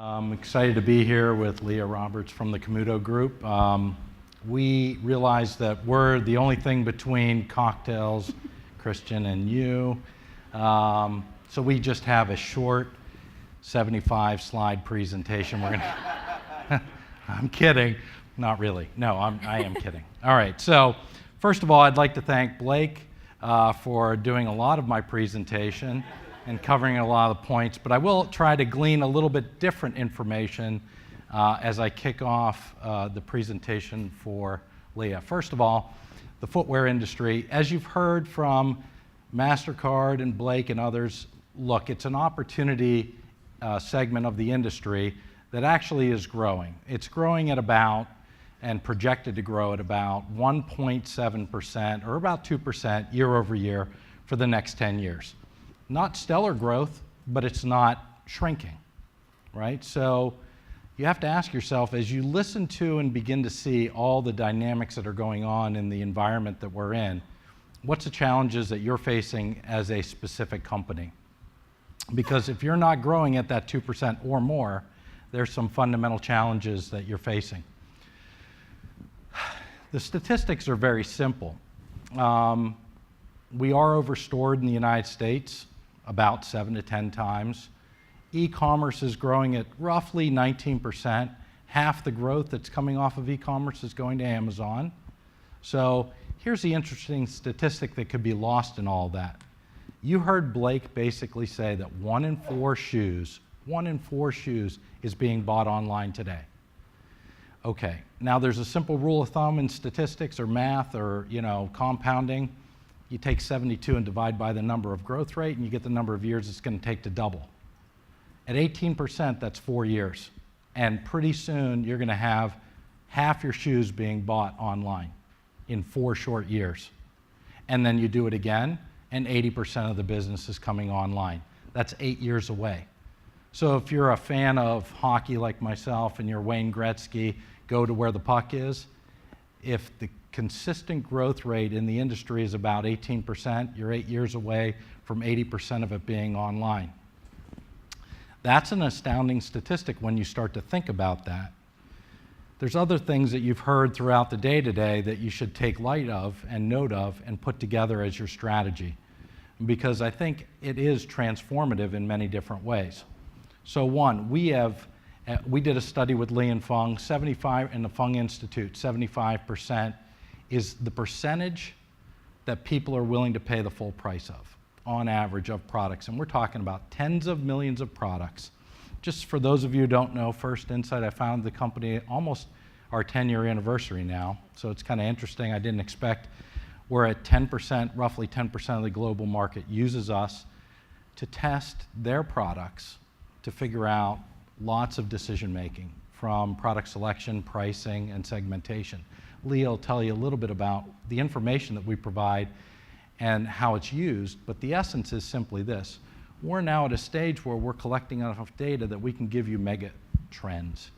I'm excited to be here with Leah Roberts from the Camuto Group. We realize that we're the only thing between cocktails, Christian, and you. So we just have a short 75-slide presentation. We're gonna I'm kidding. Not really. No, I am kidding. All right. So first of all, I'd like to thank Blake for doing a lot of my presentation and covering a lot of the points, but I will try to glean a little bit different information as I kick off the presentation for Leah. First of all, the footwear industry, as you've heard from MasterCard and Blake and others, look, it's an opportunity segment of the industry that actually is growing. It's growing at about, and projected to grow at about 1.7% or about 2% year over year for the next 10 years. Not stellar growth, but it's not shrinking, right? So you have to ask yourself, as you listen to and begin to see all the dynamics that are going on in the environment that we're in, what's the challenges that you're facing as a specific company? Because if you're not growing at that 2% or more, there's some fundamental challenges that you're facing. The statistics are very simple. We are overstored in the United States about 7 to 10 times. E-commerce is growing at roughly 19%. Half the growth that's coming off of e-commerce is going to Amazon. So here's the interesting statistic that could be lost in all that. You heard Blake basically say that 1 in 4 shoes is being bought online today. Okay, now there's a simple rule of thumb in statistics or math or compounding. You take 72 and divide by the number of growth rate and you get the number of years it's going to take to double. At 18%, that's 4 years. And pretty soon you're going to have half your shoes being bought online in 4 short years. And then you do it again and 80% of the business is coming online. That's 8 years away. So if you're a fan of hockey like myself and you're Wayne Gretzky, go to where the puck is. If the consistent growth rate in the industry is about 18%, you're 8 years away from 80% of it being online. That's an astounding statistic when you start to think about that. There's other things that you've heard throughout the day today that you should take light of and note of and put together as your strategy, because I think it is transformative in many different ways. So one, we did a study with Lee and Fung, 75 in the Fung Institute, 75% is the percentage that people are willing to pay the full price of, on average, of products. And we're talking about tens of millions of products. Just for those of you who don't know, First Insight, I founded the company almost our 10-year anniversary now. So it's kind of interesting. I didn't expect we're at 10%, roughly 10% of the global market uses us to test their products to figure out lots of decision making, from product selection, pricing, and segmentation. Leah will tell you a little bit about the information that we provide and how it's used, but the essence is simply this. We're now at a stage where we're collecting enough data that we can give you mega trends.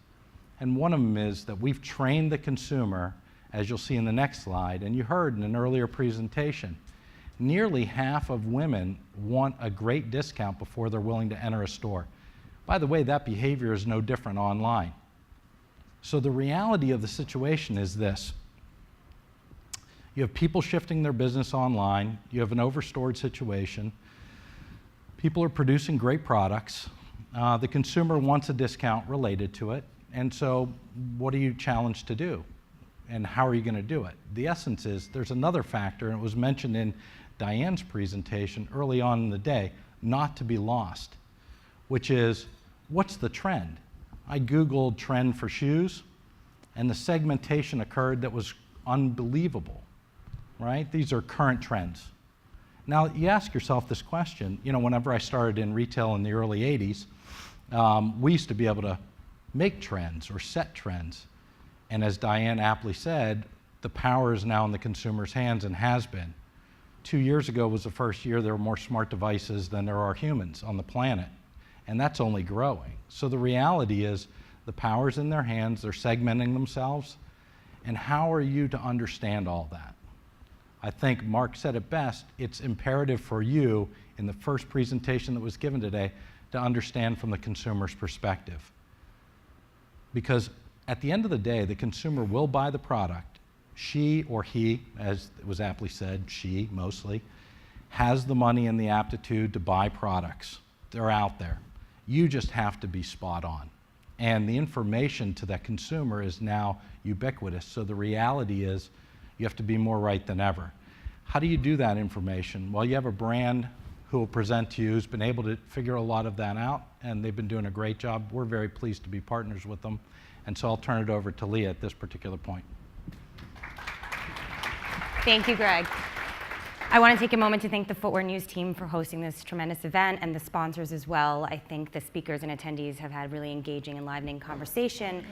And one of them is that we've trained the consumer, as you'll see in the next slide, and you heard in an earlier presentation, nearly half of women want a great discount before they're willing to enter a store. By the way, that behavior is no different online. So the reality of the situation is this. You have people shifting their business online. You have an overstored situation. People are producing great products. The consumer wants a discount related to it. And so what are you challenged to do? And how are you going to do it? The essence is there's another factor, and it was mentioned in Diane's presentation early on in the day, not to be lost, which is, what's the trend? I Googled trend for shoes, and the segmentation occurred that was unbelievable, right? These are current trends. Now, you ask yourself this question, whenever I started in retail in the early 80s, we used to be able to make trends or set trends. And as Diane aptly said, the power is now in the consumer's hands and has been. 2 years ago was the first year there were more smart devices than there are humans on the planet. And that's only growing. So the reality is the power's in their hands, they're segmenting themselves, and how are you to understand all that? I think Mark said it best, it's imperative for you in the first presentation that was given today to understand from the consumer's perspective. because at the end of the day, the consumer will buy the product. She or he, as it was aptly said, she mostly, has the money and the aptitude to buy products. They're out there. You just have to be spot on. And the information to that consumer is now ubiquitous. So the reality is you have to be more right than ever. How do you do that information? Well, you have a brand who will present to you who's been able to figure a lot of that out, and they've been doing a great job. We're very pleased to be partners with them. And so I'll turn it over to Leah at this particular point. Thank you, Greg. I want to take a moment to thank the Footwear News team for hosting this tremendous event, and the sponsors as well. I think the speakers and attendees have had really engaging, enlivening conversation,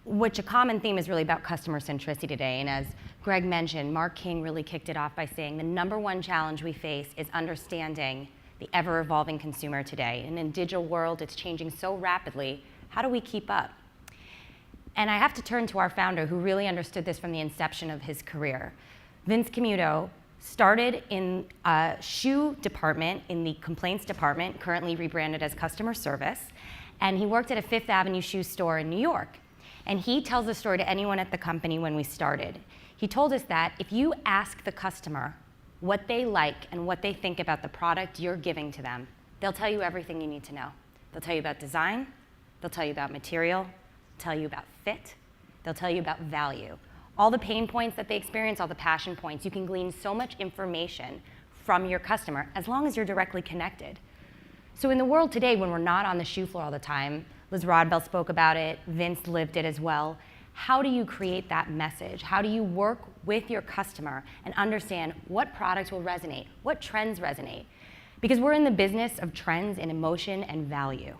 which a common theme is really about customer centricity today. And as Greg mentioned, Mark King really kicked it off by saying the #1 challenge we face is understanding the ever-evolving consumer today. And in a digital world, it's changing so rapidly. How do we keep up? And I have to turn to our founder, who really understood this from the inception of his career. Vince Camuto started in a shoe department in the complaints department, currently rebranded as customer service, and he worked at a Fifth Avenue shoe store in New York. And he tells the story to anyone at the company when we started. He told us that if you ask the customer what they like and what they think about the product you're giving to them, they'll tell you everything you need to know. They'll tell you about design, they'll tell you about material, tell you about fit, they'll tell you about value. All the pain points that they experience, all the passion points, you can glean so much information from your customer as long as you're directly connected. So in the world today, when we're not on the shoe floor all the time, Liz Rodbell spoke about it, Vince lived it as well, how do you create that message? How do you work with your customer and understand what products will resonate, what trends resonate? Because we're in the business of trends in emotion and value.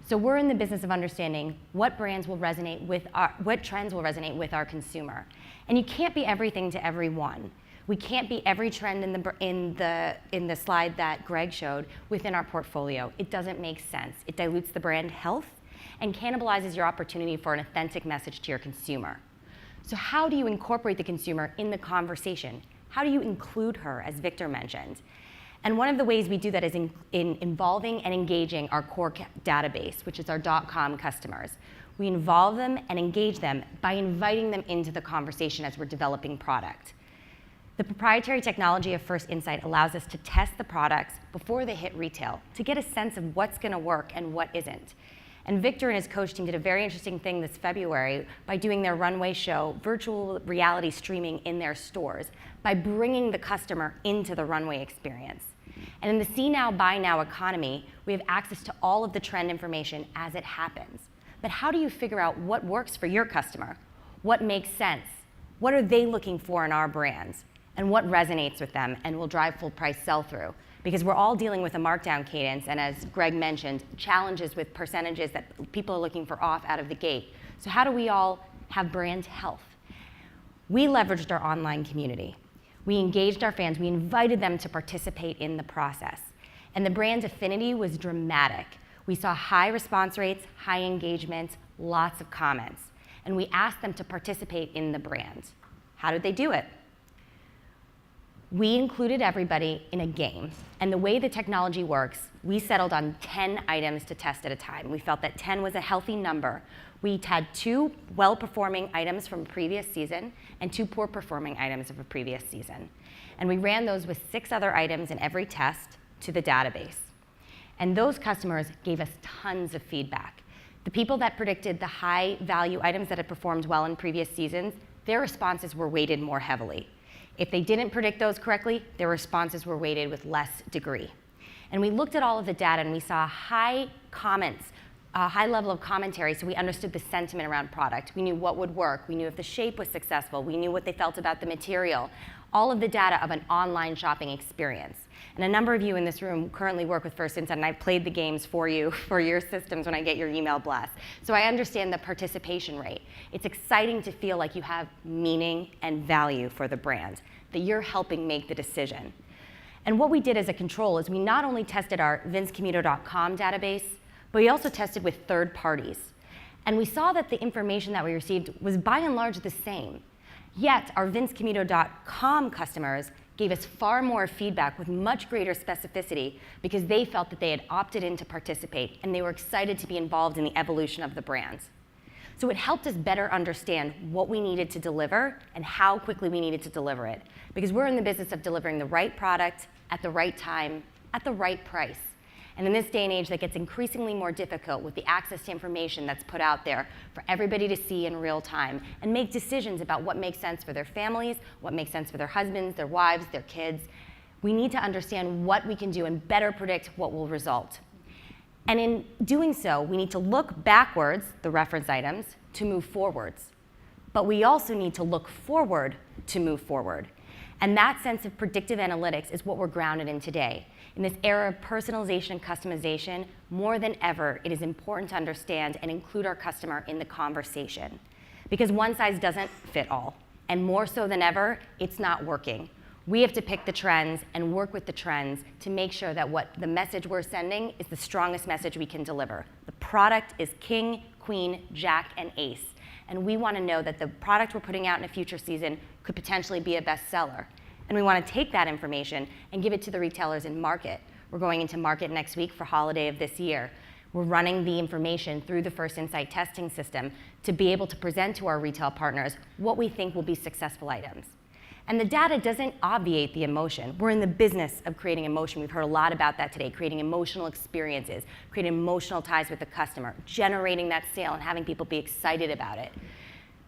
So we're in the business of understanding what brands will resonate with what trends will resonate with our consumer. And you can't be everything to everyone. We can't be every trend in the slide that Greg showed within our portfolio. It doesn't make sense. It dilutes the brand health and cannibalizes your opportunity for an authentic message to your consumer. So how do you incorporate the consumer in the conversation? How do you include her, as Victor mentioned? And one of the ways we do that is in involving and engaging our core database, which is our .com customers. We involve them and engage them by inviting them into the conversation as we're developing product. The proprietary technology of First Insight allows us to test the products before they hit retail to get a sense of what's going to work and what isn't. And Victor and his coach team did a very interesting thing this February by doing their runway show, virtual reality streaming in their stores, by bringing the customer into the runway experience. And in the see now, buy now economy, we have access to all of the trend information as it happens. But how do you figure out what works for your customer? What makes sense? What are they looking for in our brands? And what resonates with them and will drive full price sell-through? Because we're all dealing with a markdown cadence, and as Greg mentioned, challenges with percentages that people are looking for off out of the gate. So how do we all have brand health? We leveraged our online community. We engaged our fans, we invited them to participate in the process. And the brand affinity was dramatic. We saw high response rates, high engagement, lots of comments. And we asked them to participate in the brand. How did they do it? We included everybody in a game. And the way the technology works, we settled on 10 items to test at a time. We felt that 10 was a healthy number. We had 2 well-performing items from a previous season and 2 poor-performing items of a previous season. And we ran those with 6 other items in every test to the database. And those customers gave us tons of feedback. The people that predicted the high-value items that had performed well in previous seasons, their responses were weighted more heavily. If they didn't predict those correctly, their responses were weighted with less degree. And we looked at all of the data and we saw high comments, a high level of commentary, so we understood the sentiment around product. We knew what would work. We knew if the shape was successful. We knew what they felt about the material. All of the data of an online shopping experience. And a number of you in this room currently work with First Insight, and I've played the games for you for your systems when I get your email blasts. So I understand the participation rate. It's exciting to feel like you have meaning and value for the brand, that you're helping make the decision. And what we did as a control is we not only tested our vincecamuto.com database, but we also tested with third parties. And we saw that the information that we received was by and large the same. Yet our vincecamuto.com customers gave us far more feedback with much greater specificity because they felt that they had opted in to participate and they were excited to be involved in the evolution of the brand. So it helped us better understand what we needed to deliver and how quickly we needed to deliver it. Because we're in the business of delivering the right product at the right time, at the right price. And in this day and age, that gets increasingly more difficult with the access to information that's put out there for everybody to see in real time and make decisions about what makes sense for their families, what makes sense for their husbands, their wives, their kids. We need to understand what we can do and better predict what will result. And in doing so, we need to look backwards, the reference items, to move forwards. But we also need to look forward to move forward. And that sense of predictive analytics is what we're grounded in today. In this era of personalization and customization, more than ever, it is important to understand and include our customer in the conversation. Because one size doesn't fit all. And more so than ever, it's not working. We have to pick the trends and work with the trends to make sure that what the message we're sending is the strongest message we can deliver. The product is king, queen, jack, and ace. And we want to know that the product we're putting out in a future season could potentially be a bestseller. And we want to take that information and give it to the retailers in market. We're going into market next week for holiday of this year. We're running the information through the First Insight testing system to be able to present to our retail partners what we think will be successful items. And the data doesn't obviate the emotion. We're in the business of creating emotion. We've heard a lot about that today, creating emotional experiences, creating emotional ties with the customer, generating that sale and having people be excited about it.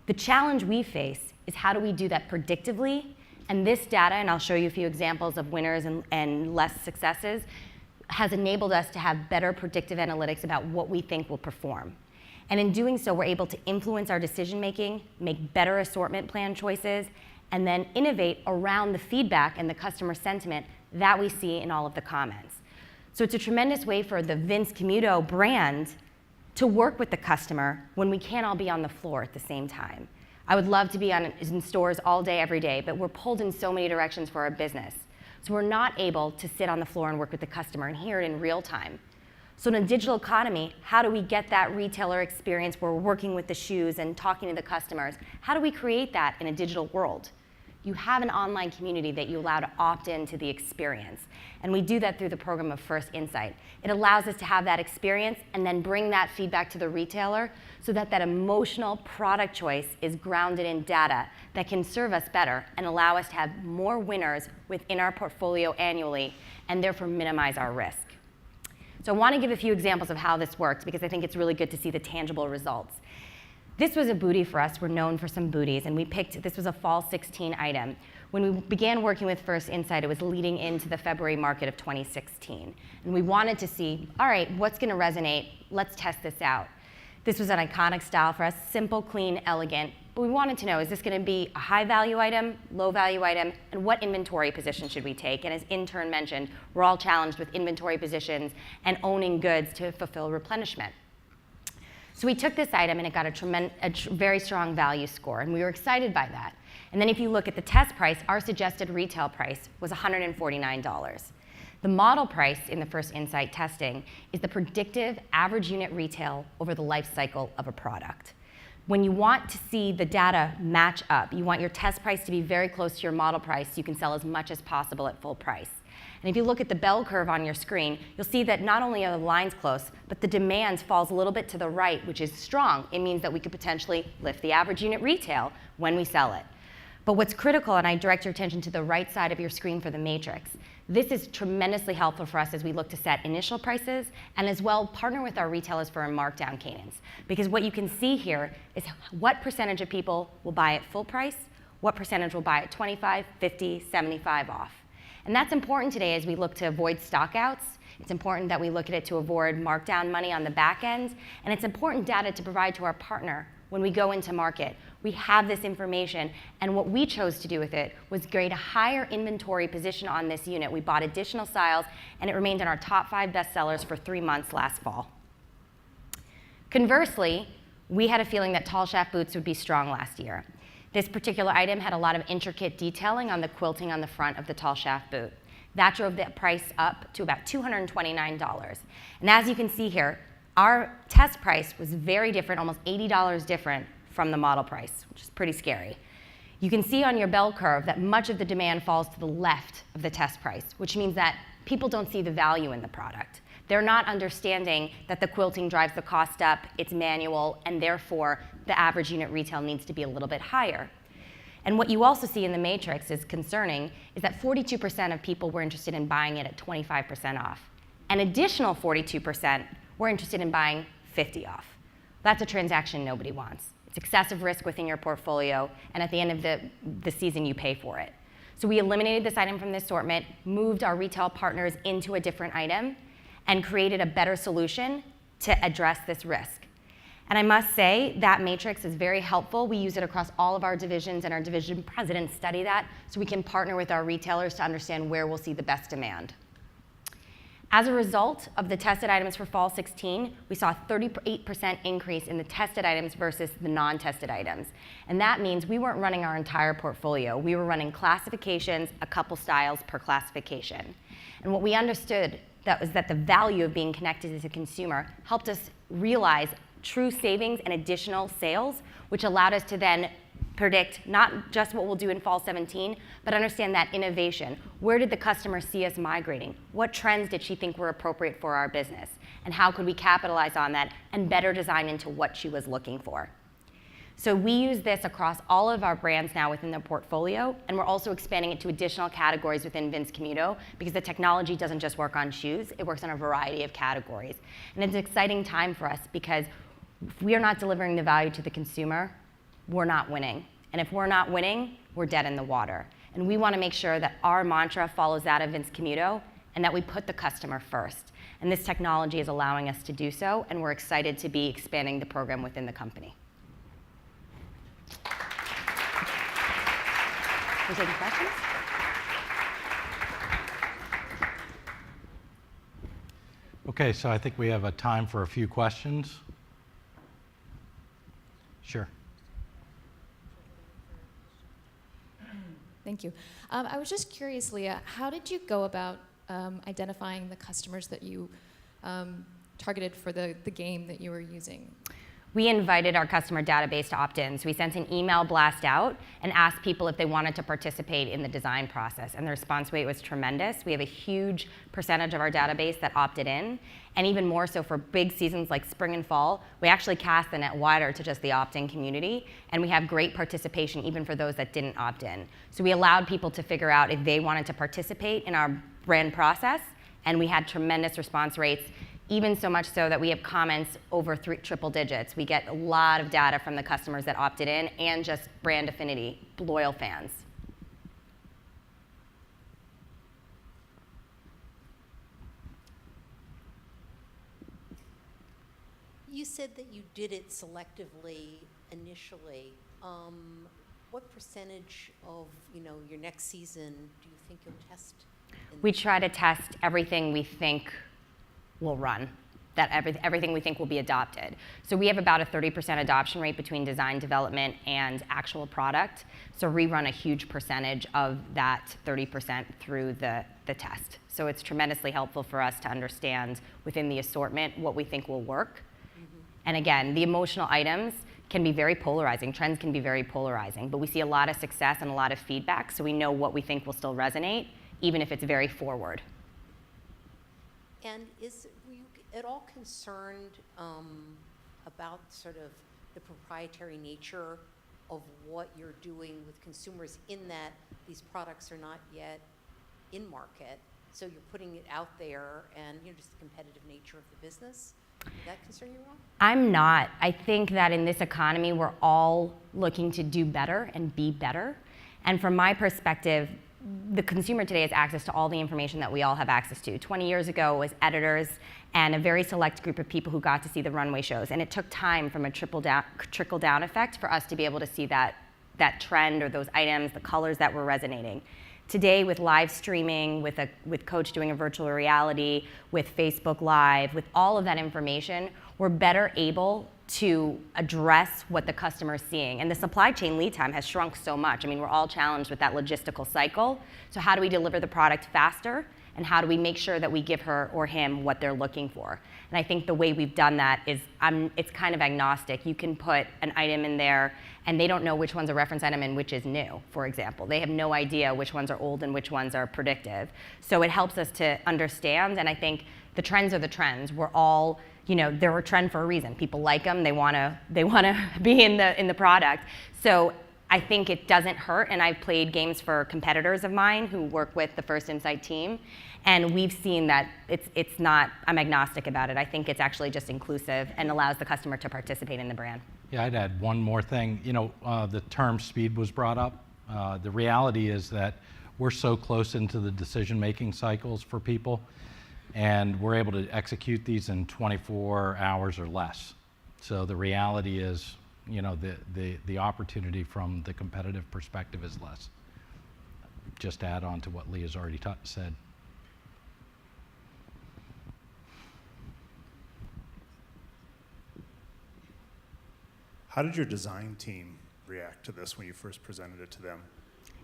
The challenge we face is how do we do that predictively? And this data, and I'll show you a few examples of winners and less successes, has enabled us to have better predictive analytics about what we think will perform. And in doing so, we're able to influence our decision making, make better assortment plan choices, and then innovate around the feedback and the customer sentiment that we see in all of the comments. So it's a tremendous way for the Vince Camuto brand to work with the customer when we can't all be on the floor at the same time. I would love to be in stores all day, every day, but we're pulled in so many directions for our business. So we're not able to sit on the floor and work with the customer and hear it in real time. So in a digital economy, how do we get that retailer experience where we're working with the shoes and talking to the customers? How do we create that in a digital world? You have an online community that you allow to opt into the experience. And we do that through the program of First Insight. It allows us to have that experience and then bring that feedback to the retailer so that that emotional product choice is grounded in data that can serve us better and allow us to have more winners within our portfolio annually and therefore minimize our risk. So I want to give a few examples of how this works because I think it's really good to see the tangible results. This was a booty for us. We're known for some booties, and this was a fall 16 item. When we began working with First Insight, it was leading into the February market of 2016. And we wanted to see, all right, what's going to resonate? Let's test this out. This was an iconic style for us, simple, clean, elegant. But we wanted to know, is this going to be a high-value item, low-value item, and what inventory position should we take? And as intern mentioned, we're all challenged with inventory positions and owning goods to fulfill replenishment. So we took this item and it got a very strong value score, and we were excited by that. And then if you look at the test price, our suggested retail price was $149. The model price in the First Insight testing is the predictive average unit retail over the life cycle of a product. When you want to see the data match up, you want your test price to be very close to your model price so you can sell as much as possible at full price. And if you look at the bell curve on your screen, you'll see that not only are the lines close, but the demand falls a little bit to the right, which is strong. It means that we could potentially lift the average unit retail when we sell it. But what's critical, and I direct your attention to the right side of your screen for the matrix, this is tremendously helpful for us as we look to set initial prices and as well partner with our retailers for a markdown cadence. Because what you can see here is what percentage of people will buy at full price, what percentage will buy at 25, 50, 75 off. And that's important today as we look to avoid stockouts. It's important that we look at it to avoid markdown money on the back end. And it's important data to provide to our partner when we go into market. We have this information, and what we chose to do with it was create a higher inventory position on this unit. We bought additional styles, and it remained in our top 5 bestsellers for 3 months last fall. Conversely, we had a feeling that tall shaft boots would be strong last year. This particular item had a lot of intricate detailing on the quilting on the front of the tall shaft boot. That drove the price up to about $229. And as you can see here, our test price was very different, almost $80 different from the model price, which is pretty scary. You can see on your bell curve that much of the demand falls to the left of the test price, which means that people don't see the value in the product. They're not understanding that the quilting drives the cost up, it's manual, and therefore the average unit retail needs to be a little bit higher. And what you also see in the matrix is concerning, is that 42% of people were interested in buying it at 25% off. An additional 42% were interested in buying 50 off. That's a transaction nobody wants. It's excessive risk within your portfolio, and at the end of the season, you pay for it. So we eliminated this item from the assortment, moved our retail partners into a different item, and created a better solution to address this risk. And I must say, that matrix is very helpful. We use it across all of our divisions, and our division presidents study that, so we can partner with our retailers to understand where we'll see the best demand. As a result of the tested items for fall 16, we saw a 38% increase in the tested items versus the non-tested items. And that means we weren't running our entire portfolio. We were running classifications, a couple styles per classification. And what we understood was that the value of being connected to the consumer helped us realize true savings and additional sales, which allowed us to then predict not just what we'll do in fall 17, but understand that innovation. Where did the customer see us migrating? What trends did she think were appropriate for our business? And how could we capitalize on that and better design into what she was looking for? So we use this across all of our brands now within the portfolio, and we're also expanding it to additional categories within Vince Camuto, because the technology doesn't just work on shoes, it works on a variety of categories. And it's an exciting time for us, because if we are not delivering the value to the consumer, we're not winning. And if we're not winning, we're dead in the water. And we want to make sure that our mantra follows that of Vince Camuto, and that we put the customer first. And this technology is allowing us to do so, and we're excited to be expanding the program within the company. We're taking questions? Okay, so I think we have a time for a few questions. Sure. Thank you. I was just curious, Leah, how did you go about identifying the customers that you targeted for the game that you were using? We invited our customer database to opt in. So we sent an email blast out and asked people if they wanted to participate in the design process. And the response rate was tremendous. We have a huge percentage of our database that opted in. And even more so for big seasons like spring and fall, we actually cast the net wider to just the opt-in community. And we have great participation even for those that didn't opt in. So we allowed people to figure out if they wanted to participate in our brand process. And we had tremendous response rates. Even so much so that we have comments over triple digits. We get a lot of data from the customers that opted in and just brand affinity, loyal fans. You said that you did it selectively initially. What percentage of your next season do you think you'll test? We try to test everything we think will run, that everything we think will be adopted. So we have about a 30% adoption rate between design development and actual product. So we run a huge percentage of that 30% through the test. So it's tremendously helpful for us to understand within the assortment what we think will work. Mm-hmm. And again, the emotional items can be very polarizing. Trends can be very polarizing, but we see a lot of success and a lot of feedback, so we know what we think will still resonate, even if it's very forward. And were you at all concerned about sort of the proprietary nature of what you're doing with consumers, in that these products are not yet in market, so you're putting it out there, and just the competitive nature of the business? Did that concern you at all? I'm not. I think that in this economy, we're all looking to do better and be better. And from my perspective, the consumer today has access to all the information that we all have access to. 20 years ago, it was editors and a very select group of people who got to see the runway shows. And it took time from a trickle-down effect for us to be able to see that trend, or those items, the colors that were resonating. Today, with live streaming, with Coach doing a virtual reality, with Facebook Live, with all of that information, we're better able to address what the customer is seeing. And the supply chain lead time has shrunk so much. I mean, we're all challenged with that logistical cycle. So how do we deliver the product faster and how do we make sure that we give her or him what they're looking for. And I think the way we've done that is it's kind of agnostic. You can put an item in there and they don't know which one's a reference item and which is new, for example. They have no idea which ones are old and which ones are predictive. So it helps us to understand, and I think the trends are the trends. We're all, they're a trend for a reason. People like them, they wanna be in the product. So I think it doesn't hurt, and I've played games for competitors of mine who work with the First Insight team, and we've seen that it's not, I'm agnostic about it. I think it's actually just inclusive and allows the customer to participate in the brand. Yeah, I'd add one more thing. The term speed was brought up. The reality is that we're so close into the decision-making cycles for people, and we're able to execute these in 24 hours or less. So the reality is, the opportunity from the competitive perspective is less. Just to add on to what Leah's already said. How did your design team react to this when you first presented it to them?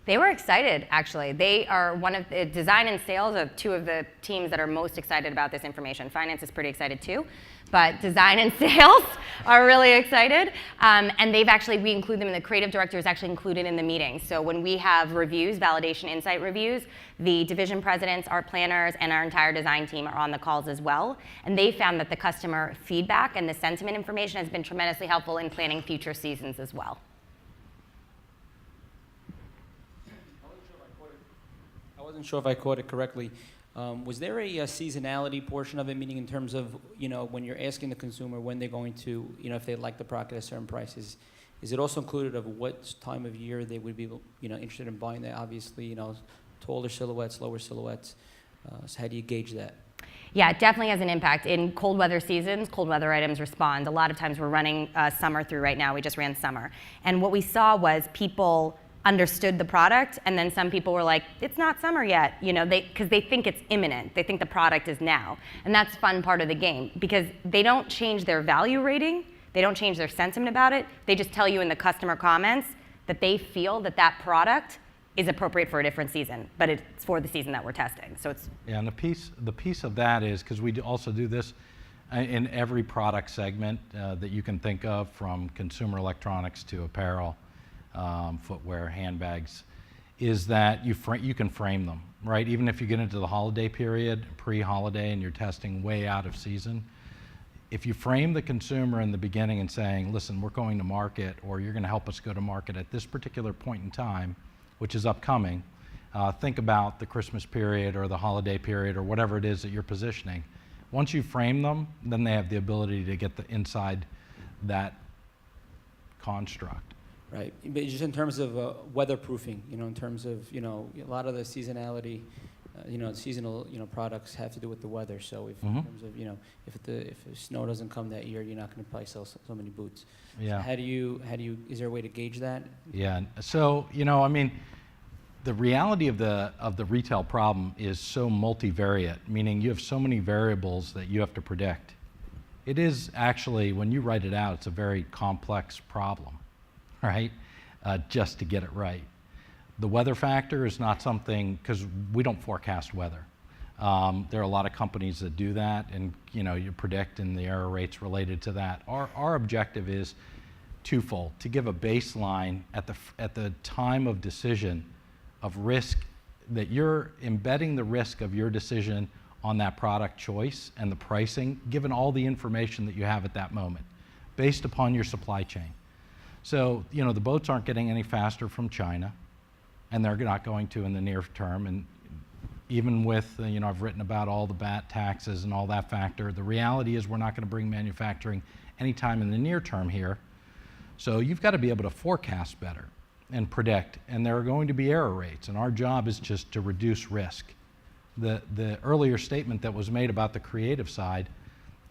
They were excited, actually. They are one of the design and sales are two of the teams that are most excited about this information. Finance is pretty excited too, but design and sales are really excited. And we include them in the creative director is actually included in the meeting. So when we have reviews, validation insight reviews, the division presidents, art planners, and our entire design team are on the calls as well. And they found that the customer feedback and the sentiment information has been tremendously helpful in planning future seasons as well. I wasn't sure if I caught it correctly. Was there a seasonality portion of it, meaning in terms of, when you're asking the consumer when they're going to, if they like the product at a certain price, is it also included of what time of year they would be, interested in buying that? Obviously, taller silhouettes, lower silhouettes. So how do you gauge that? Yeah, it definitely has an impact. In cold weather seasons, cold weather items respond. A lot of times we're running summer through right now. We just ran summer. And what we saw was people understood the product, and then some people were like, it's not summer yet, because they think it's imminent. They think the product is now. And that's fun part of the game, because they don't change their value rating, they don't change their sentiment about it, they just tell you in the customer comments that they feel that that product is appropriate for a different season, but it's for the season that we're testing. So it's and the piece of that is, because we also do this in every product segment that you can think of, from consumer electronics to apparel, footwear, handbags, is that you can frame them, right? Even if you get into the holiday period, pre-holiday, and you're testing way out of season, if you frame the consumer in the beginning and saying, listen, we're going to market, or you're going to help us go to market at this particular point in time, which is upcoming, think about the Christmas period or the holiday period or whatever it is that you're positioning. Once you frame them, then they have the ability to get inside that construct. Right, but just in terms of weatherproofing, in terms of, a lot of the seasonality, seasonal, products have to do with the weather. So if in terms of, if the snow doesn't come that year, you're not going to probably sell so many boots. Yeah. So how do you, is there a way to gauge that? Yeah, so, the reality of the retail problem is so multivariate, meaning you have so many variables that you have to predict. It is actually, when you write it out, it's a very complex problem, right? Just to get it right. The weather factor is not something, because we don't forecast weather. There are a lot of companies that do that, and you predict, and the error rates related to that. Our objective is twofold: to give a baseline at the time of decision of risk, that you're embedding the risk of your decision on that product choice and the pricing, given all the information that you have at that moment, based upon your supply chain. So, the boats aren't getting any faster from China, and they're not going to in the near term. And even with, I've written about all the VAT taxes and all that factor, the reality is we're not going to bring manufacturing anytime in the near term here. So you've got to be able to forecast better and predict, and there are going to be error rates, and our job is just to reduce risk. The earlier statement that was made about the creative side,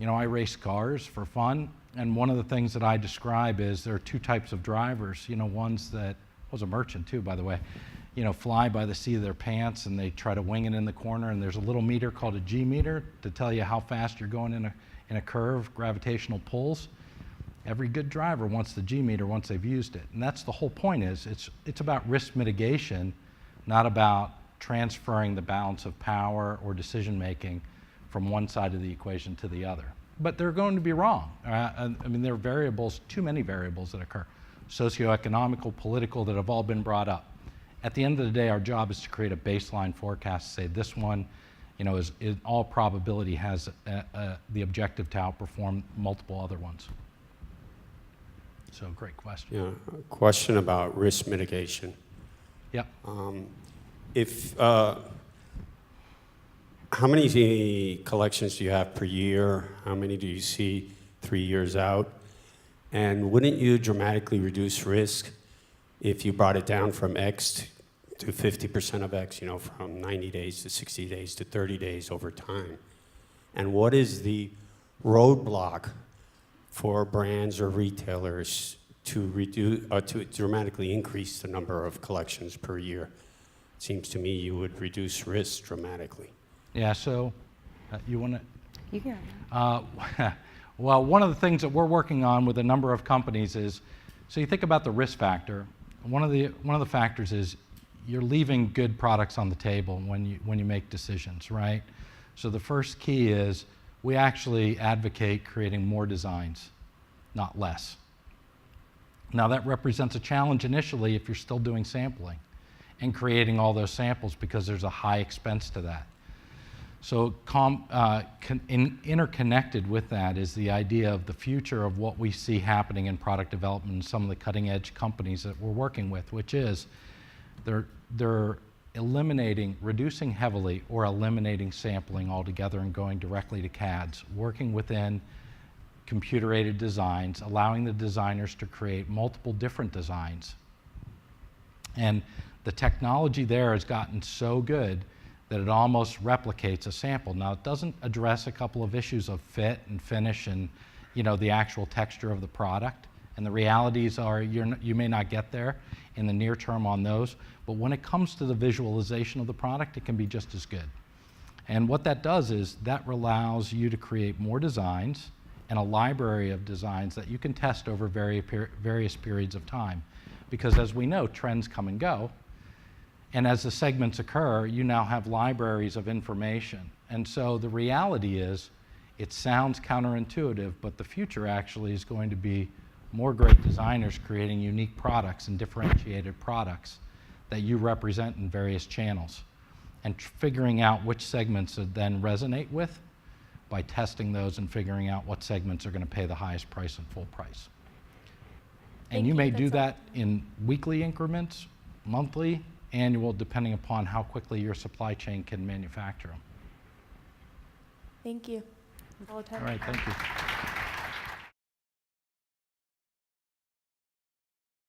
I race cars for fun, and one of the things that I describe is there are two types of drivers, ones that, I was a merchant too, by the way, fly by the seat of their pants, and they try to wing it in the corner, and there's a little meter called a G meter to tell you how fast you're going in a curve, gravitational pulls. Every good driver wants the G meter once they've used it, and that's the whole point. Is it's about risk mitigation, not about transferring the balance of power or decision-making from one side of the equation to the other. But they're going to be wrong. I mean, there are variables, too many variables that occur, socioeconomical, political, that have all been brought up. At the end of the day, our job is to create a baseline forecast to say this one, is in all probability has the objective to outperform multiple other ones. So, great question. Yeah, a question about risk mitigation. Yep. How many collections do you have per year? How many do you see 3 years out? And wouldn't you dramatically reduce risk if you brought it down from X to 50% of X, from 90 days to 60 days to 30 days over time? And what is the roadblock for brands or retailers to to dramatically increase the number of collections per year? It seems to me you would reduce risk dramatically. Yeah, so you want to? You can. Well, one of the things that we're working on with a number of companies is, so you think about the risk factor. One of the factors is you're leaving good products on the table when you make decisions, right? So the first key is we actually advocate creating more designs, not less. Now that represents a challenge initially if you're still doing sampling and creating all those samples, because there's a high expense to that. So interconnected with that is the idea of the future of what we see happening in product development in some of the cutting edge companies that we're working with, which is they're reducing heavily or eliminating sampling altogether and going directly to CADs, working within computer-aided designs, allowing the designers to create multiple different designs. And the technology there has gotten so good that it almost replicates a sample. Now, it doesn't address a couple of issues of fit and finish and the actual texture of the product. And the realities are you may not get there in the near term on those, but when it comes to the visualization of the product, it can be just as good. And what that does is that allows you to create more designs and a library of designs that you can test over various periods of time. Because as we know, trends come and go. And as the segments occur, you now have libraries of information. And so the reality is, it sounds counterintuitive, but the future actually is going to be more great designers creating unique products and differentiated products that you represent in various channels. And figuring out which segments to then resonate with by testing those and figuring out what segments are going to pay the highest price and full price. And you may do that in weekly increments, monthly, annual, depending upon how quickly your supply chain can manufacture them. Thank you. All right, thank you.